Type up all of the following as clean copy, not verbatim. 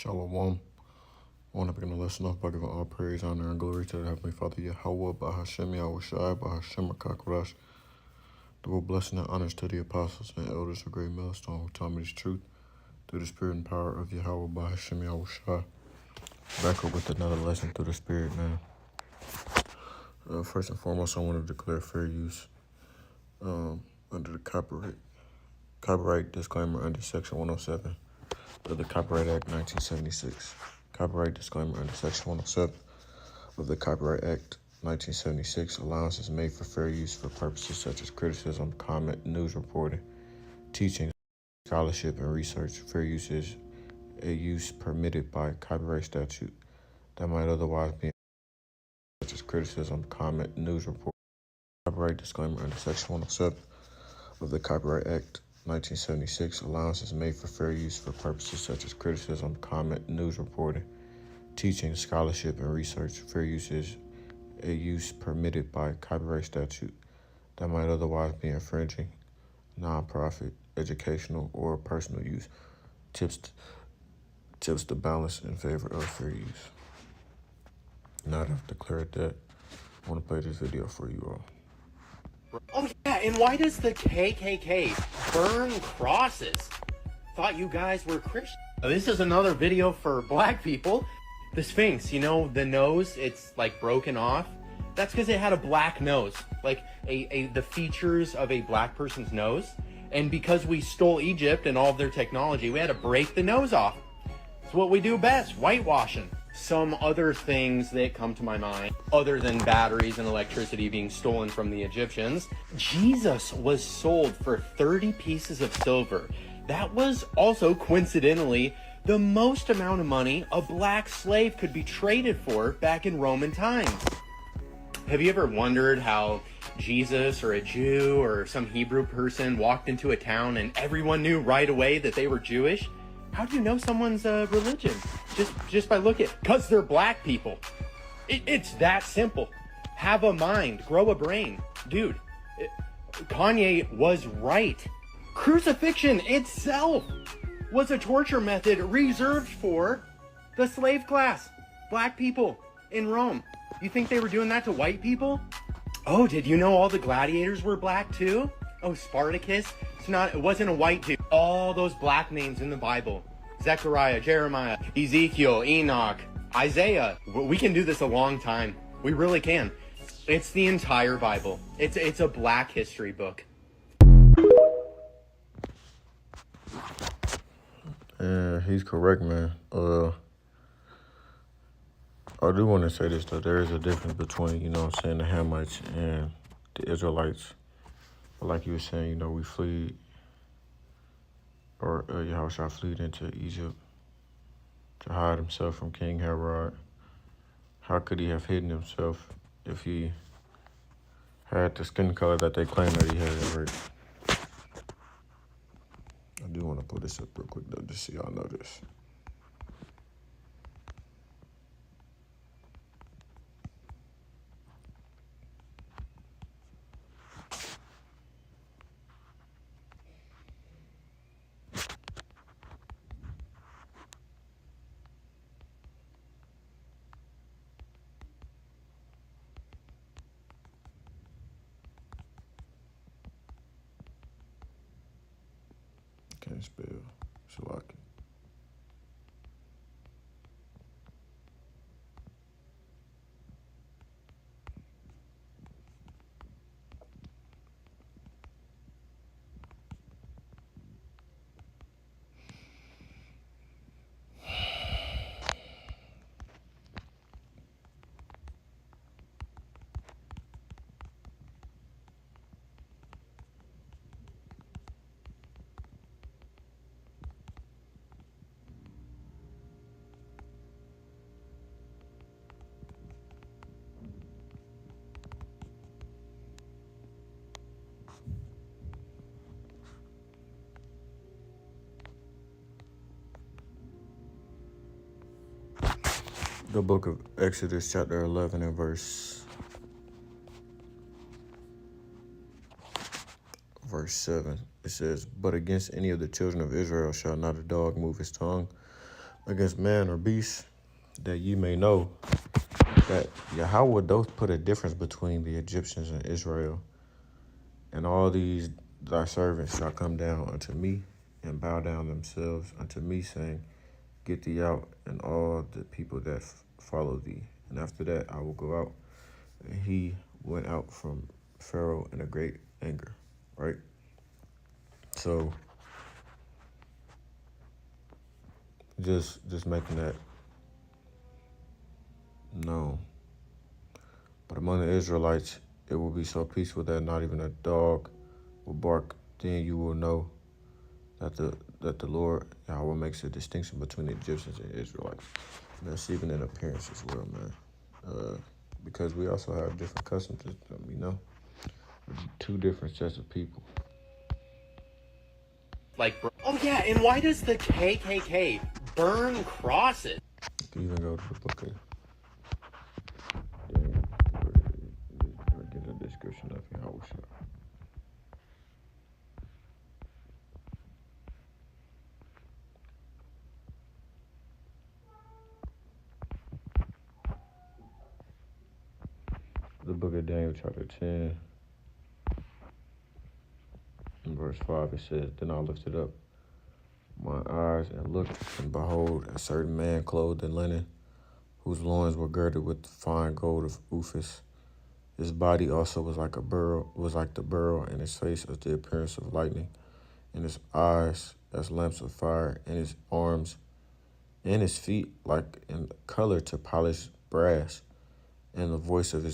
Shalom. I want to begin the lesson off by giving all praise, honor, and glory to the Heavenly Father, Yahweh, Bahashem, Yahushai, Bahashem, Akakrash. Double blessing and honors to the apostles and elders of Great Millstone who taught me this truth through the spirit and power of Yahweh, Bahashem, Yahushai. Back up with another lesson through the spirit, man. First and foremost, I want to declare fair use under the copyright disclaimer under Section 107 of the Copyright Act 1976. Copyright disclaimer under Section 107 of the Copyright Act 1976. Allowance is made for fair use for purposes such as criticism, comment, news reporting, teaching, scholarship, and research. Fair use is a use permitted by copyright statute that might otherwise be such as criticism, comment, news reporting. Copyright disclaimer under Section 107 of the Copyright Act 1976. Allowance is made for fair use for purposes such as criticism, comment, news reporting, teaching, scholarship, and research. Fair use is a use permitted by copyright statute that might otherwise be infringing, non-profit, educational, or personal use. Tips the balance in favor of fair use. Now that I've declared that, I want to play this video for you all. Oh yeah, and why does the KKK burn crosses? Thought you guys were Christian. This is another video for black people. The Sphinx, you know, the nose, it's like broken off. That's because it had a black nose, like the features of a black person's nose. And because we stole Egypt and all of their technology, we had to break the nose off. It's what we do best, whitewashing. Some other things that come to my mind, other than batteries and electricity being stolen from the Egyptians, Jesus was sold for 30 pieces of silver. That was also, coincidentally, the most amount of money a black slave could be traded for back in Roman times. Have you ever wondered how Jesus or a Jew or some Hebrew person walked into a town and everyone knew right away that they were Jewish? How do you know someone's religion? Just by looking, because they're black people. It's that simple. Have a mind, grow a brain. Dude, Kanye was right. Crucifixion itself was a torture method reserved for the slave class, black people in Rome. You think they were doing that to white people? Oh, did you know all the gladiators were black too? Oh, Spartacus? It wasn't a white dude. All those black names in the Bible. Zechariah, Jeremiah, Ezekiel, Enoch, Isaiah. We can do this a long time. We really can. It's the entire Bible. It's a black history book. He's correct, man. I do want to say this, though. There is a difference between, you know what I'm saying, the Hamites and the Israelites. But like you were saying, you know, we fled, or Yahushua fled into Egypt to hide himself from King Herod. How could he have hidden himself if he had the skin color that they claim that he had, right? I do want to put this up real quick, though, just so y'all know this. Can't spell. Shalaki. The book of Exodus, chapter 11 and verse 7. It says, "But against any of the children of Israel shall not a dog move his tongue, against man or beast, that ye may know that Yahweh doth put a difference between the Egyptians and Israel. And all these thy servants shall come down unto me and bow down themselves unto me, saying, Get thee out, and all the people that follow thee. And after that I will go out. And he went out from Pharaoh in a great anger. Right? So just making that known. But among the Israelites it will be so peaceful that not even a dog will bark. Then you will know that the Lord Yahweh makes a distinction between the Egyptians and Israelites. And that's even in appearance as well, man. Because we also have different customs, two different sets of people. Oh yeah, and why does the KKK burn crosses? You can even go to the book of get a description of Yahweh. The book of Daniel, chapter 10, in verse 5, it says, Then I lifted up my eyes and looked, and behold, a certain man clothed in linen, whose loins were girded with fine gold of Uphaz. His body also was like the beryl, and his face as the appearance of lightning, and his eyes as lamps of fire, and his arms and his feet like in color to polished brass, and the voice of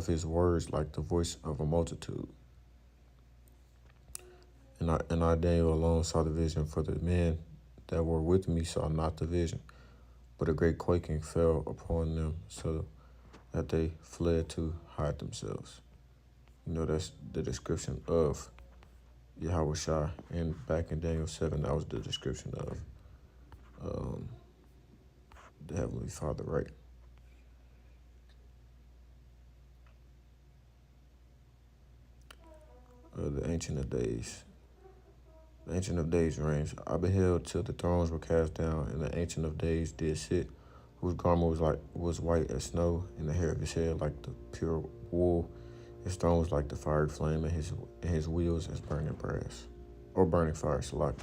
his words like the voice of a multitude. And I Daniel alone saw the vision, for the men that were with me saw not the vision, but a great quaking fell upon them, so that they fled to hide themselves. That's the description of Yahweh Shai. And back in Daniel 7, that was the description of the Heavenly Father, right? The Ancient of Days. The Ancient of Days reigns. I beheld till the thrones were cast down, and the Ancient of Days did sit, whose garment was white as snow, and the hair of his head like the pure wool. His throne was like the fiery flame, and his wheels as burning brass, or burning fire. Salak.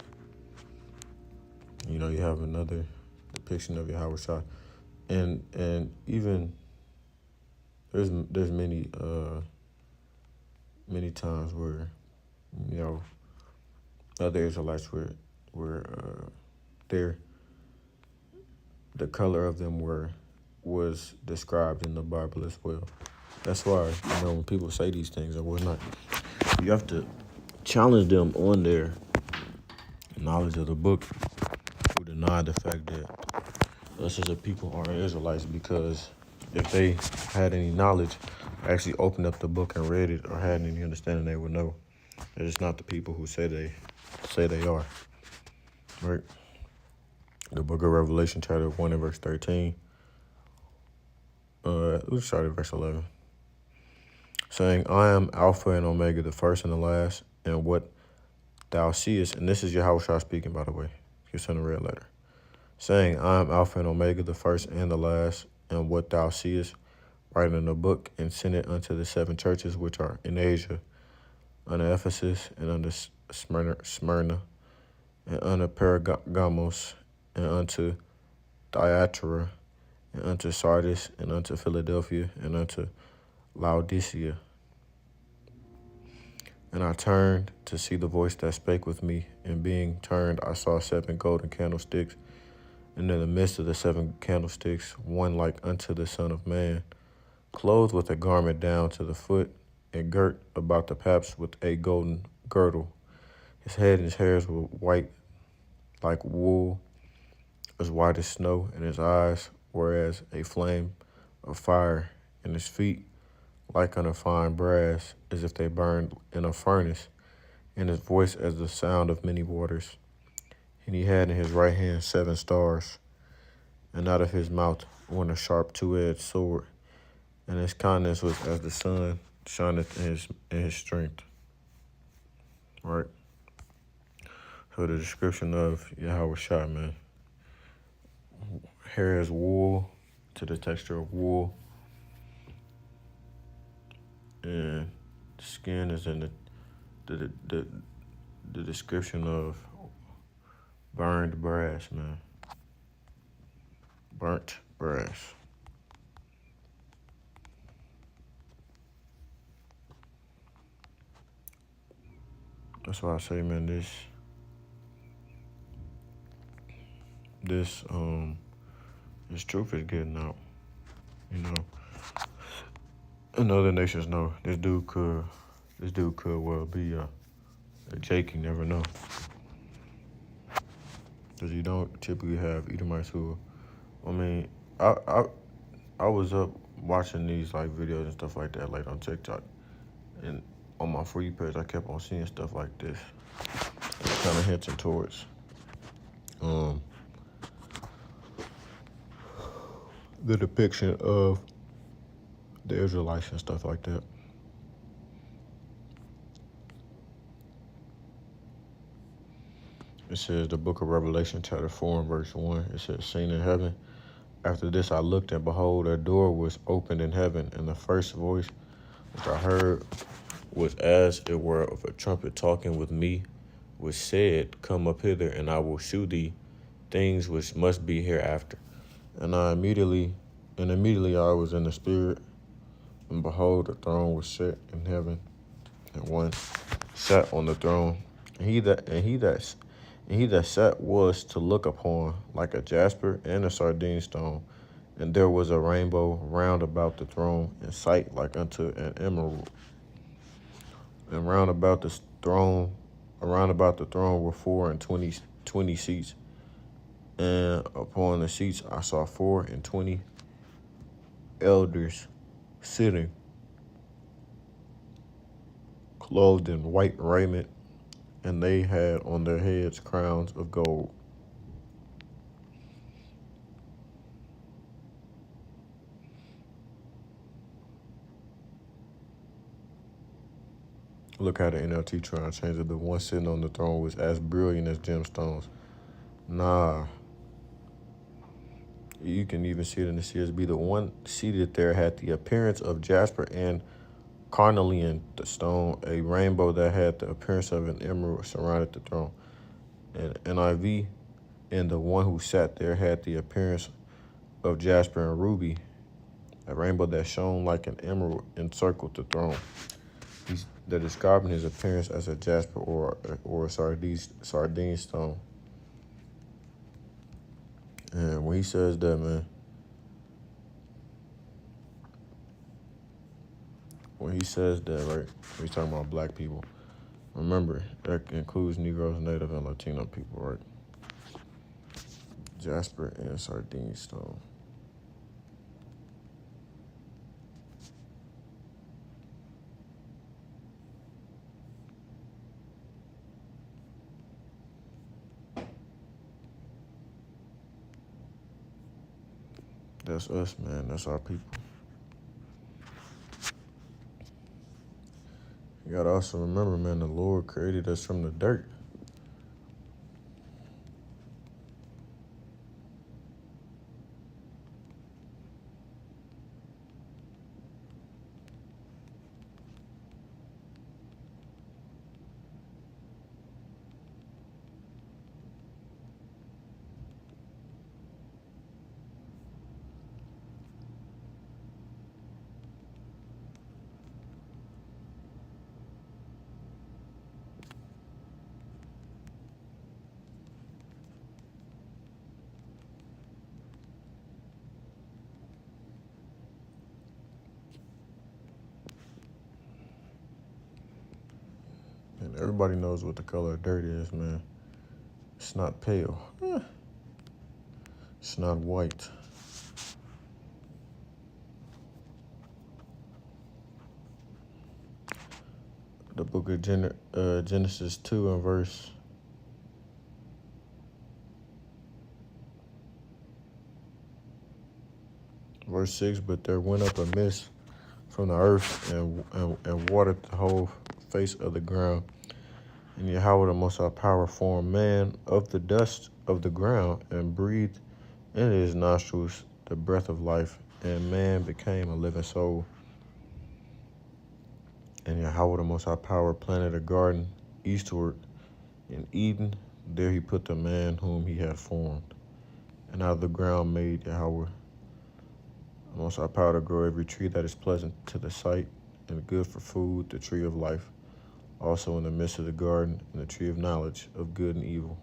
You have another depiction of Yahweh Shai, and even there's many times where other Israelites were there. The color of them was described in the Bible as well. That's why when people say these things or whatnot, you have to challenge them on their knowledge of the book, who deny the fact that us as a people are Israelites, because if they had any knowledge, actually opened up the book and read it, or had any understanding, they would know that it's not the people who say they are. Right? The book of Revelation, chapter 1 and verse 13. Let's start at verse 11. Saying, I am Alpha and Omega, the first and the last, and what thou seest, and this is Yahweh Shai speaking, by the way, you send a red letter. Saying, I am Alpha and Omega, the first and the last, and what thou seest, write in a book, and send it unto the 7 churches which are in Asia, unto Ephesus, and unto Smyrna, and unto Pergamos, and unto Thyatira, and unto Sardis, and unto Philadelphia, and unto Laodicea. And I turned to see the voice that spake with me, and being turned, I saw 7 golden candlesticks, and in the midst of the 7 candlesticks, one like unto the Son of Man, clothed with a garment down to the foot, and girt about the paps with a golden girdle. His head and his hairs were white like wool, as white as snow, and his eyes were as a flame of fire, and his feet like unto fine brass, as if they burned in a furnace, and his voice as the sound of many waters. And he had in his right hand 7 stars, and out of his mouth went a sharp 2-edged sword, and his countenance was as the sun shineth in his strength. Right? So the description of Yahweh Shai, man. hair is wool, to the texture of wool. And the skin is in the description of burned brass, man. Burnt brass. That's why I say, man, this truth is getting out. You know, and other nations know this dude could well be a Jake. You never know, because you don't typically have Edomites who, I mean, I was up watching these like videos and stuff like that, like on TikTok, and on my For You page, I kept on seeing stuff like this, kind of hinting towards the depiction of the Israelites and stuff like that. It says the book of Revelation, chapter 4 and verse 1. It says, seen in heaven. After this I looked, and behold, a door was opened in heaven, and the first voice which I heard was as it were of a trumpet talking with me, which said, come up hither, and I will shew thee things which must be hereafter. And immediately I was in the spirit, and behold, the throne was set in heaven, and one sat on the throne. And he that sat was to look upon like a jasper and a sardine stone, and there was a rainbow round about the throne, in sight like unto an emerald. And round about the throne were 24 seats, and upon the seats I saw 24 elders sitting, clothed in white raiment, and they had on their heads crowns of gold. Look how the NLT trying to change it. The one sitting on the throne was as brilliant as gemstones. Nah. You can even see it in the CSB. The one seated there had the appearance of jasper and carnelian the stone. A rainbow that had the appearance of an emerald surrounded the throne. And NIV, and the one who sat there had the appearance of jasper and ruby. A rainbow that shone like an emerald encircled the throne. They're describing his appearance as a jasper or a sardine stone. And when he says that, man, when he says that, right, when he's talking about black people, remember, that includes Negroes, Native, and Latino people, right? Jasper and sardine stone. That's us, man. That's our people. You gotta also remember, man, the Lord created us from the dirt. And everybody knows what the color of dirt is, man. It's not pale. It's not white. The book of Genesis 2 and verse 6, but there went up a mist from the earth and watered the whole face of the ground. And Yahweh the Most High Power formed man of the dust of the ground and breathed in his nostrils the breath of life, and man became a living soul. And Yahweh the Most High Power planted a garden eastward in Eden. There he put the man whom he had formed. And out of the ground made Yahweh the Most High Power to grow every tree that is pleasant to the sight and good for food, the tree of life, also in the midst of the garden, and the tree of knowledge of good and evil.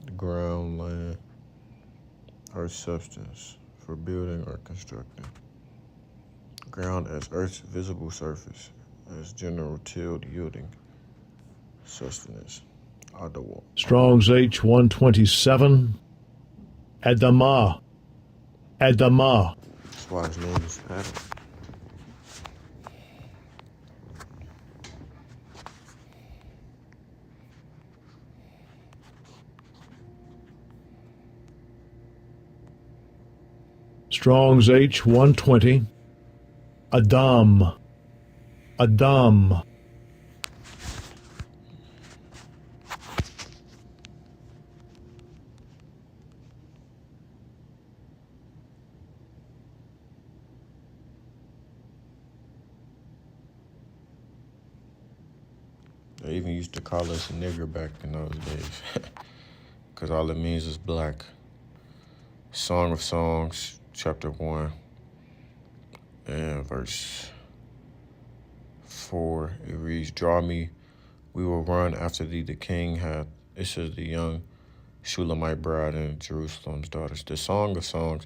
The ground, land, earth's substance for building or constructing. Ground as earth's visible surface, as general tilled yielding sustenance. Adawah. Strong's H127. Adamah. Adamah. That's why his name is Adam. Strong's H120. Adam. Adam. They even used to call us a nigger back in those days, because all it means is black. Song of Songs, chapter 1, and verse 4, it reads, "Draw me, we will run after thee, the king hath." This is the young Shulamite bride and Jerusalem's daughters. The Song of Songs,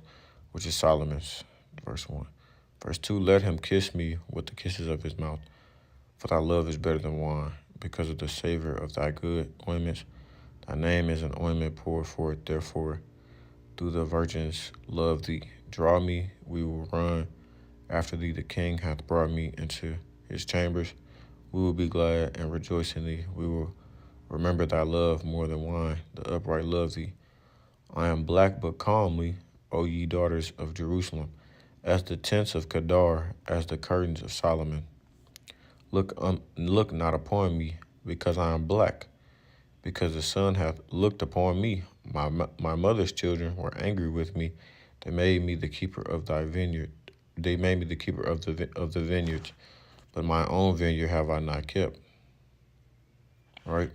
which is Solomon's, verse 1. Verse 2, "Let him kiss me with the kisses of his mouth, for thy love is better than wine, because of the savor of thy good ointments. Thy name is an ointment poured forth, therefore do the virgins love thee. Draw me, we will run after thee, the king hath brought me into his chambers. We will be glad and rejoice in thee. We will remember thy love more than wine. The upright love thee. I am black but calmly, O ye daughters of Jerusalem, as the tents of Kedar, as the curtains of Solomon. Look not upon me, because I am black, because the sun hath looked upon me. My mother's children were angry with me. They made me the keeper of thy vineyard. They made me the keeper of the vineyards, but my own vineyard have I not kept." Right?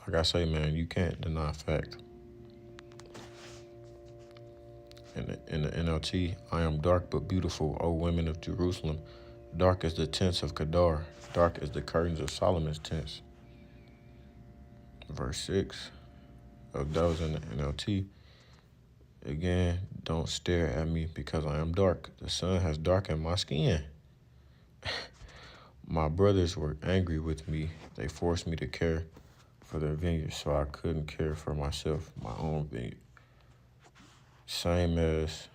Like I say, man, you can't deny fact. In the NLT, "I am dark but beautiful, O women of Jerusalem, dark as the tents of Kedar, dark as the curtains of Solomon's tents." Verse 6 of those in the NLT, again, "Don't stare at me because I am dark. The sun has darkened my skin. My brothers were angry with me. They forced me to care for their vineyard, so I couldn't care for myself, my own vineyard." Same as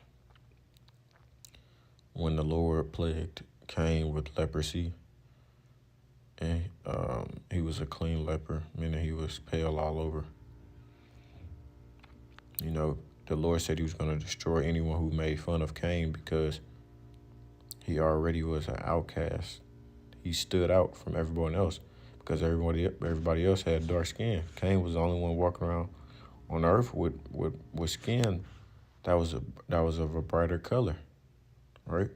when the Lord plagued Cain with leprosy, and he was a clean leper, meaning he was pale all over. You know, the Lord said he was going to destroy anyone who made fun of Cain because he already was an outcast. He stood out from everyone else because everybody else had dark skin. Cain was the only one walking around on earth with skin that was of a brighter color, right?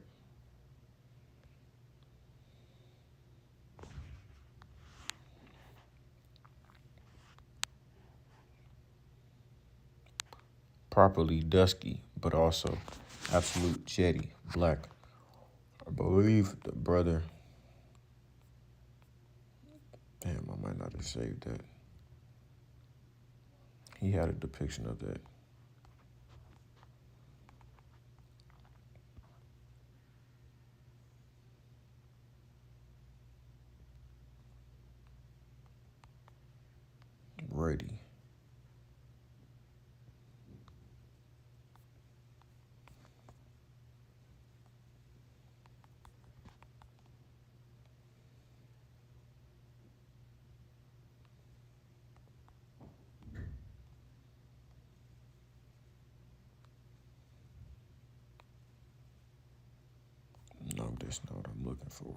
Properly dusky, but also absolute jetty black. I believe the brother, damn, I might not have saved that. He had a depiction of that. Ready. That's not what I'm looking for.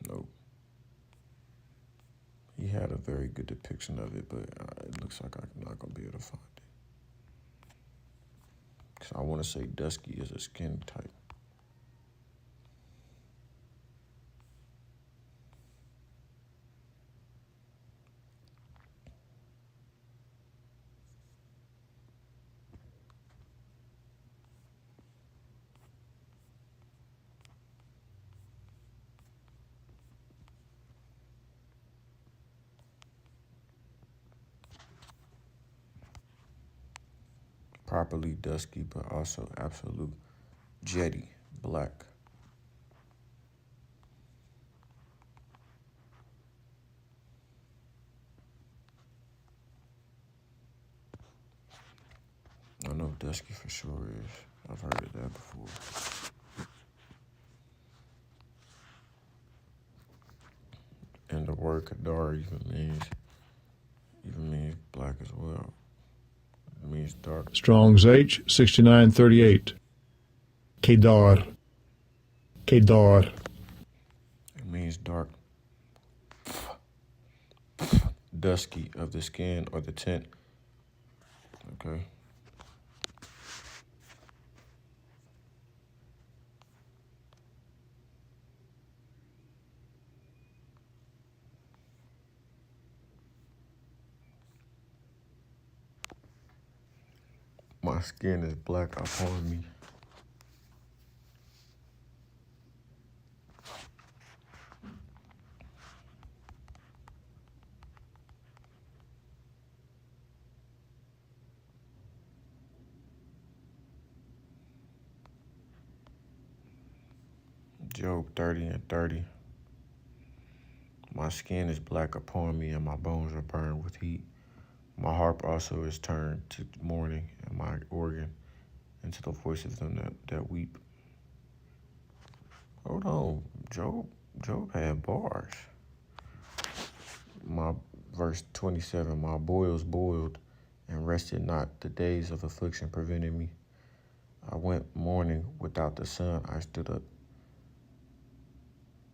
Nope. He had a very good depiction of it, but it looks like I'm not going to be able to find it. Because I want to say dusky is a skin type. Properly dusky, but also absolute jetty black. I know dusky for sure is. I've heard of that before. And the word Kadar even means black as well. It means dark. Strong's H 6938. Kedar. Kedar. It means dark, dusky of the skin or the tint. Okay. My skin is black upon me. Job 30:30. My skin is black upon me, and my bones are burned with heat. My harp also is turned to mourning, and my organ into the voice of them that weep. Hold on, Job had bars. My verse 27, my boils boiled and rested not. The days of affliction prevented me. I went mourning without the sun. I stood up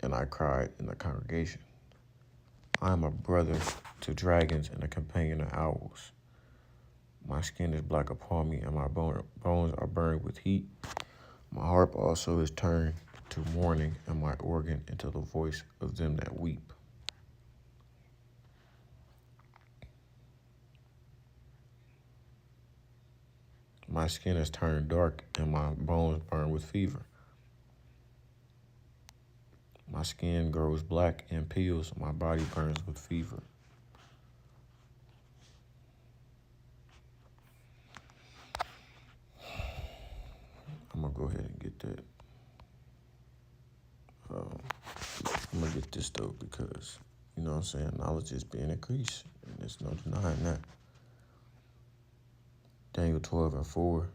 and I cried in the congregation. I am a brother to dragons and a companion of owls. My skin is black upon me, and my bones are burned with heat. My harp also is turned to mourning, and my organ into the voice of them that weep. My skin is turned dark, and my bones burn with fever. My skin grows black and peels, my body burns with fever. I'm gonna go ahead and get that. I'm gonna get this though because, you know what I'm saying, knowledge is being increased, and there's no denying that. Daniel 12:4,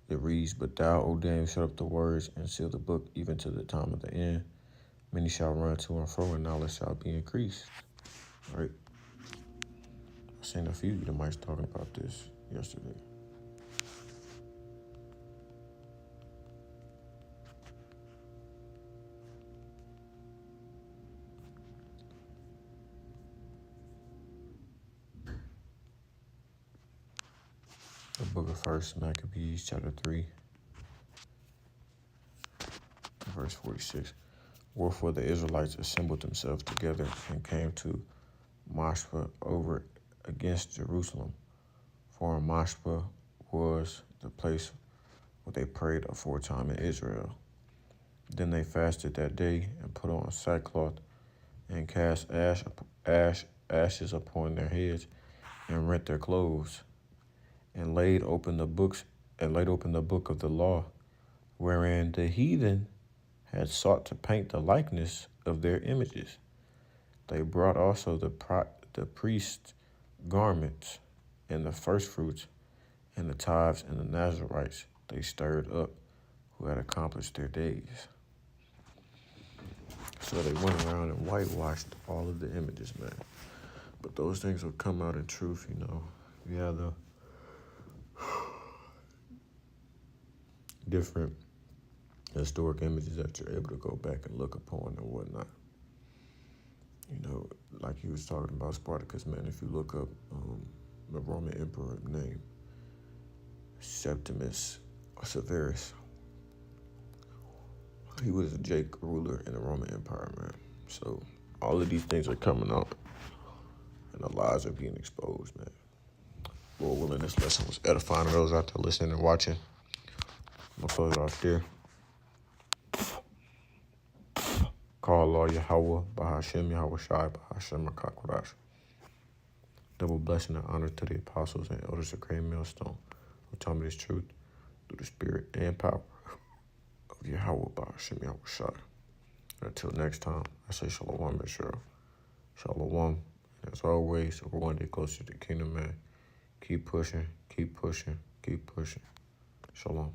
it reads, But thou, O Daniel, shut up the words and seal the book even to the time of the end. Many shall run to and fro, and knowledge shall be increased. Right? I seen a few Edomites talking about this yesterday. The book of 1 Maccabees, chapter 3, verse 46. Wherefore the Israelites assembled themselves together and came to Mashpah over against Jerusalem. For Mashpah was the place where they prayed aforetime in Israel. Then they fasted that day and put on sackcloth and cast ashes upon their heads and rent their clothes and laid open the book of the law, wherein the heathen had sought to paint the likeness of their images. They brought also the priest's garments and the firstfruits and the tithes and the Nazarites they stirred up, who had accomplished their days. So they went around and whitewashed all of the images, man. But those things will come out in truth, you know. You have the different historic images that you're able to go back and look upon and whatnot. You know, like he was talking about Spartacus, man, if you look up the Roman emperor name, Septimus Severus, he was a Jake ruler in the Roman Empire, man. So all of these things are coming up and the lies are being exposed, man. Lord willing, this lesson was edifying to those out there listening and watching. I'm going to close it off there. Call Allah Yahweh, Bahashem Yahweh Shai, Bahashem Makakwadash. Double blessing and honor to the apostles and elders of Great Millstone who taught me this truth through the spirit and power of Yahweh, Bahashem Yahweh Shai. Until next time, I say Shalom, Yeshua. Shalom. And as always, we're one day closer to the kingdom, man. Keep pushing, keep pushing, keep pushing. Shalom.